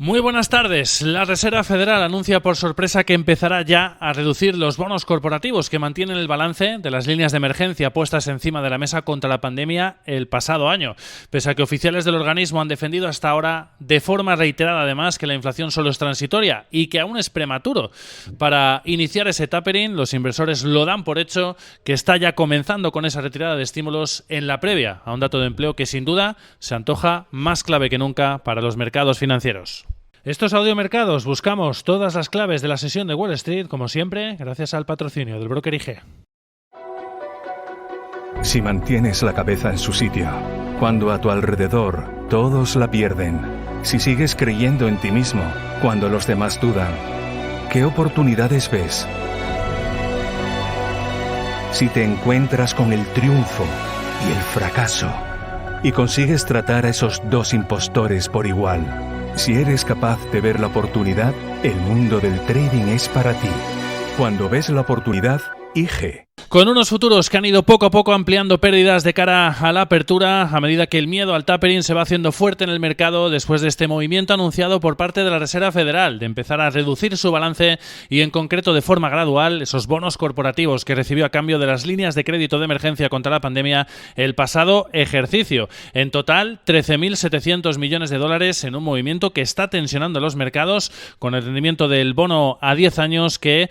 Muy buenas tardes. La Reserva Federal anuncia por sorpresa que empezará ya a reducir los bonos corporativos que mantienen el balance de las líneas de emergencia puestas encima de la mesa contra la pandemia el pasado año. Pese a que oficiales del organismo han defendido hasta ahora de forma reiterada además que la inflación solo es transitoria y que aún es prematuro para iniciar ese tapering, los inversores lo dan por hecho que está ya comenzando con esa retirada de estímulos en la previa a un dato de empleo que sin duda se antoja más clave que nunca para los mercados financieros. Estos audiomercados buscamos todas las claves de la sesión de Wall Street, como siempre, gracias al patrocinio del broker IG. Si mantienes la cabeza en su sitio, cuando a tu alrededor todos la pierden, si sigues creyendo en ti mismo cuando los demás dudan, ¿qué oportunidades ves? Si te encuentras con el triunfo y el fracaso, y consigues tratar a esos dos impostores por igual, si eres capaz de ver la oportunidad, el mundo del trading es para ti. Cuando ves la oportunidad, IG. Con unos futuros que han ido poco a poco ampliando pérdidas de cara a la apertura a medida que el miedo al tapering se va haciendo fuerte en el mercado después de este movimiento anunciado por parte de la Reserva Federal de empezar a reducir su balance y en concreto de forma gradual esos bonos corporativos que recibió a cambio de las líneas de crédito de emergencia contra la pandemia el pasado ejercicio. En total, 13.700 millones de dólares en un movimiento que está tensionando los mercados con el rendimiento del bono a 10 años que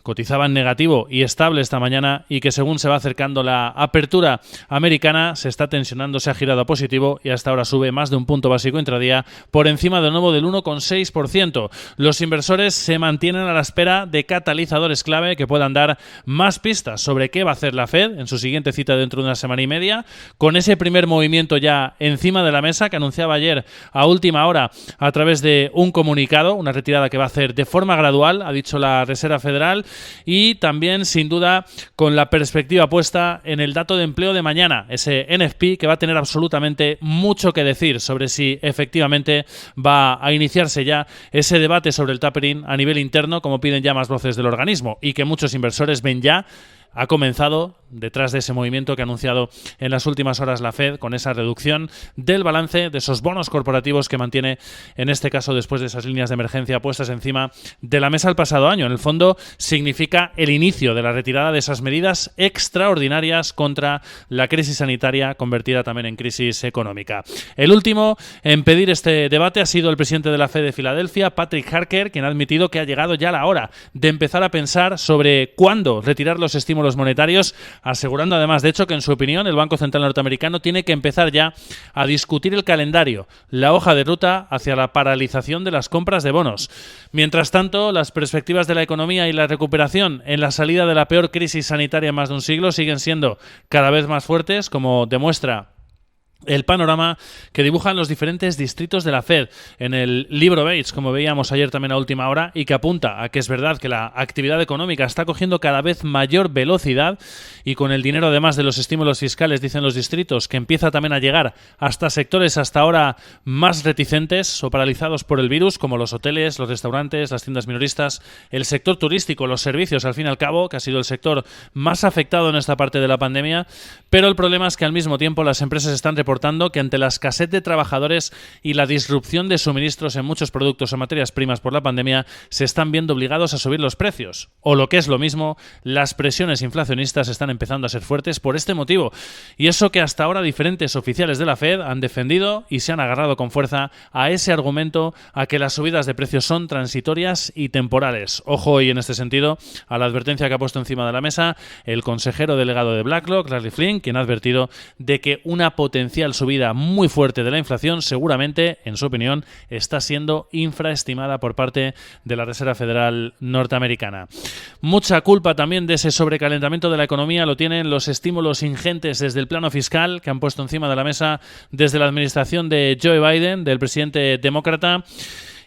cotizaba en negativo y estable esta mañana y que según se va acercando la apertura americana se está tensionando, se ha girado a positivo y hasta ahora sube más de un punto básico intradía por encima de nuevo del 1,6%. Los inversores se mantienen a la espera de catalizadores clave que puedan dar más pistas sobre qué va a hacer la Fed en su siguiente cita dentro de una semana y media, con ese primer movimiento ya encima de la mesa que anunciaba ayer a última hora a través de un comunicado, una retirada que va a hacer de forma gradual, ha dicho la Reserva Federal, y también sin duda con la perspectiva puesta en el dato de empleo de mañana, ese NFP que va a tener absolutamente mucho que decir sobre si efectivamente va a iniciarse ya ese debate sobre el tapering a nivel interno, como piden ya más voces del organismo y que muchos inversores ven ya ha comenzado detrás de ese movimiento que ha anunciado en las últimas horas la Fed con esa reducción del balance de esos bonos corporativos que mantiene en este caso después de esas líneas de emergencia puestas encima de la mesa el pasado año. En el fondo significa el inicio de la retirada de esas medidas extraordinarias contra la crisis sanitaria convertida también en crisis económica. El último en pedir este debate ha sido el presidente de la Fed de Filadelfia, Patrick Harker, quien ha admitido que ha llegado ya la hora de empezar a pensar sobre cuándo retirar los estímulos monetarios, asegurando además, de hecho, que en su opinión el Banco Central norteamericano tiene que empezar ya a discutir el calendario, la hoja de ruta hacia la paralización de las compras de bonos. Mientras tanto, las perspectivas de la economía y la recuperación en la salida de la peor crisis sanitaria en más de un siglo siguen siendo cada vez más fuertes, como demuestra el panorama que dibujan los diferentes distritos de la Fed en el libro Bates, como veíamos ayer también a última hora, y que apunta a que es verdad que la actividad económica está cogiendo cada vez mayor velocidad y con el dinero además de los estímulos fiscales, dicen los distritos, que empieza también a llegar hasta sectores hasta ahora más reticentes o paralizados por el virus, como los hoteles, los restaurantes, las tiendas minoristas, el sector turístico, los servicios, al fin y al cabo, que ha sido el sector más afectado en esta parte de la pandemia, pero el problema es que al mismo tiempo las empresas están reportando que ante la escasez de trabajadores y la disrupción de suministros en muchos productos o materias primas por la pandemia, se están viendo obligados a subir los precios. O lo que es lo mismo, las presiones inflacionistas están empezando a ser fuertes por este motivo. Y eso que hasta ahora diferentes oficiales de la Fed han defendido y se han agarrado con fuerza a ese argumento a que las subidas de precios son transitorias y temporales. Ojo hoy en este sentido a la advertencia que ha puesto encima de la mesa el consejero delegado de BlackRock, Larry Flynn, quien ha advertido de que una potencial subida muy fuerte de la inflación seguramente, en su opinión, está siendo infraestimada por parte de la Reserva Federal norteamericana. Mucha culpa también de ese sobrecalentamiento de la economía lo tienen los estímulos ingentes desde el plano fiscal que han puesto encima de la mesa desde la administración de Joe Biden, del presidente demócrata,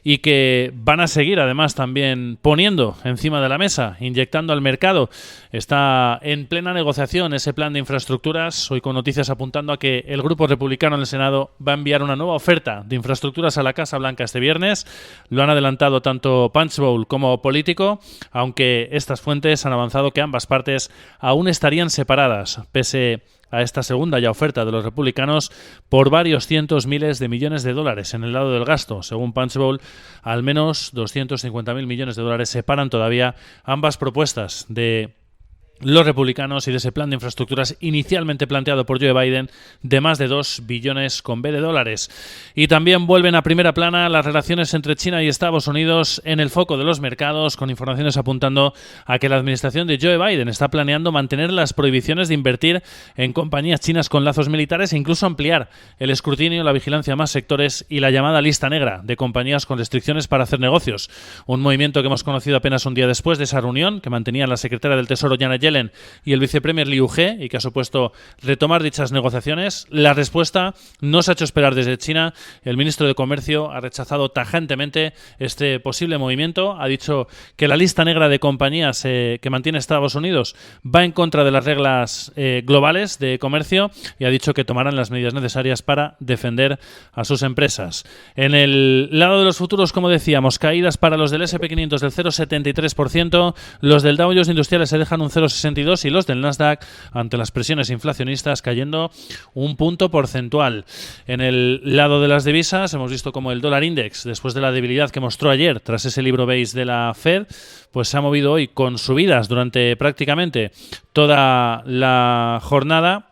y que van a seguir además también poniendo encima de la mesa, inyectando al mercado. Está en plena negociación ese plan de infraestructuras, hoy con noticias apuntando a que el grupo republicano en el Senado va a enviar una nueva oferta de infraestructuras a la Casa Blanca este viernes. Lo han adelantado tanto Punchbowl como Político, aunque estas fuentes han avanzado que ambas partes aún estarían separadas, pese a esta segunda ya oferta de los republicanos por varios cientos miles de millones de dólares. En el lado del gasto, según Punchbowl, al menos 250.000 millones de dólares separan todavía ambas propuestas de los republicanos y de ese plan de infraestructuras inicialmente planteado por Joe Biden de más de 2 billones con B de dólares. Y también vuelven a primera plana las relaciones entre China y Estados Unidos en el foco de los mercados, con informaciones apuntando a que la administración de Joe Biden está planeando mantener las prohibiciones de invertir en compañías chinas con lazos militares e incluso ampliar el escrutinio, la vigilancia a más sectores y la llamada lista negra de compañías con restricciones para hacer negocios. Un movimiento que hemos conocido apenas un día después de esa reunión que mantenían la secretaria del Tesoro Janet Yellen y el vicepremier Liu He, y que ha supuesto retomar dichas negociaciones. La respuesta no se ha hecho esperar desde China. El ministro de Comercio ha rechazado tajantemente este posible movimiento. Ha dicho que la lista negra de compañías que mantiene Estados Unidos va en contra de las reglas globales de comercio y ha dicho que tomarán las medidas necesarias para defender a sus empresas. En el lado de los futuros, como decíamos, caídas para los del S&P 500 del 0,73%, los del Dow Jones Industriales se dejan un 0,62% y los del Nasdaq, ante las presiones inflacionistas, cayendo un punto porcentual. En el lado de las divisas hemos visto como el dólar index, después de la debilidad que mostró ayer tras ese libro beige de la Fed, pues se ha movido hoy con subidas durante prácticamente toda la jornada.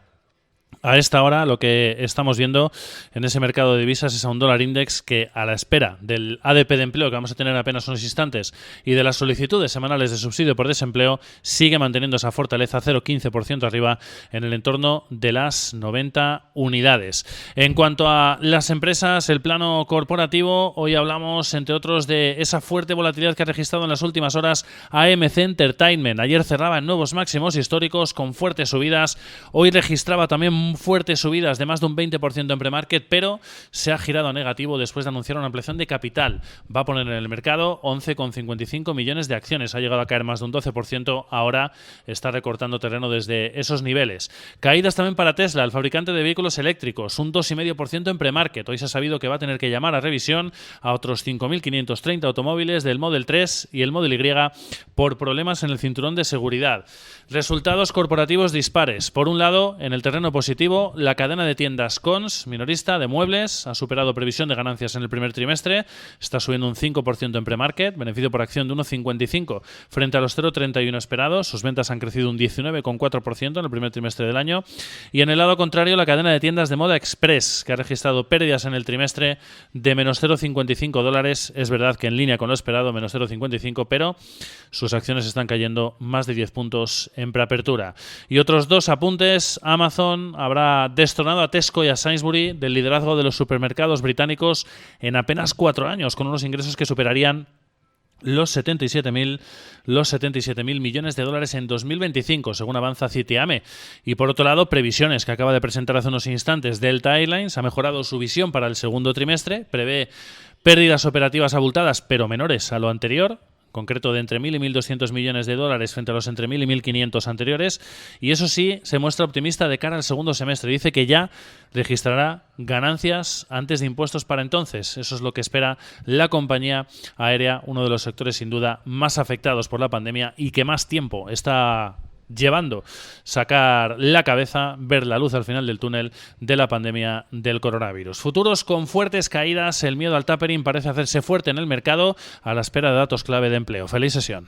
A esta hora lo que estamos viendo en ese mercado de divisas es a un dólar index que, a la espera del ADP de empleo que vamos a tener apenas unos instantes y de las solicitudes semanales de subsidio por desempleo, sigue manteniendo esa fortaleza, 0,15% arriba en el entorno de las 90 unidades. En cuanto a las empresas, el plano corporativo, hoy hablamos entre otros de esa fuerte volatilidad que ha registrado en las últimas horas AMC Entertainment. Ayer cerraba en nuevos máximos históricos con fuertes subidas. Hoy registraba también fuertes subidas de más de un 20% en premarket, pero se ha girado a negativo después de anunciar una ampliación de capital. Va a poner en el mercado 11,55 millones de acciones. Ha llegado a caer más de un 12%. Ahora está recortando terreno desde esos niveles. Caídas también para Tesla, el fabricante de vehículos eléctricos, un 2,5% en premarket. Hoy se ha sabido que va a tener que llamar a revisión a otros 5.530 automóviles del Model 3 y el Model Y por problemas en el cinturón de seguridad. Resultados corporativos dispares. Por un lado, en el terreno positivo, la cadena de tiendas Cons, minorista de muebles, ha superado previsión de ganancias en el primer trimestre, está subiendo un 5% en premarket, beneficio por acción de 1,55 frente a los 0,31 esperados. Sus ventas han crecido un 19,4% en el primer trimestre del año. Y en el lado contrario, la cadena de tiendas de moda Express, que ha registrado pérdidas en el trimestre de menos 0,55 dólares. Es verdad que en línea con lo esperado, menos 0,55, pero sus acciones están cayendo más de 10 puntos en preapertura. Y otros dos apuntes. Amazon habrá destronado a Tesco y a Sainsbury del liderazgo de los supermercados británicos en apenas 4 años, con unos ingresos que superarían los 77.000 millones de dólares en 2025, según avanza Citiame. Y por otro lado, previsiones que acaba de presentar hace unos instantes Delta Airlines ha mejorado su visión para el segundo trimestre, prevé pérdidas operativas abultadas pero menores a lo anterior, concreto de entre 1.000 y 1.200 millones de dólares frente a los entre 1.000 y 1.500 anteriores, y eso sí, se muestra optimista de cara al segundo semestre. Dice que ya registrará ganancias antes de impuestos para entonces. Eso es lo que espera la compañía aérea, uno de los sectores sin duda más afectados por la pandemia y que más tiempo está llevando sacar la cabeza, ver la luz al final del túnel de la pandemia del coronavirus. Futuros con fuertes caídas, el miedo al tapering parece hacerse fuerte en el mercado a la espera de datos clave de empleo. Feliz sesión.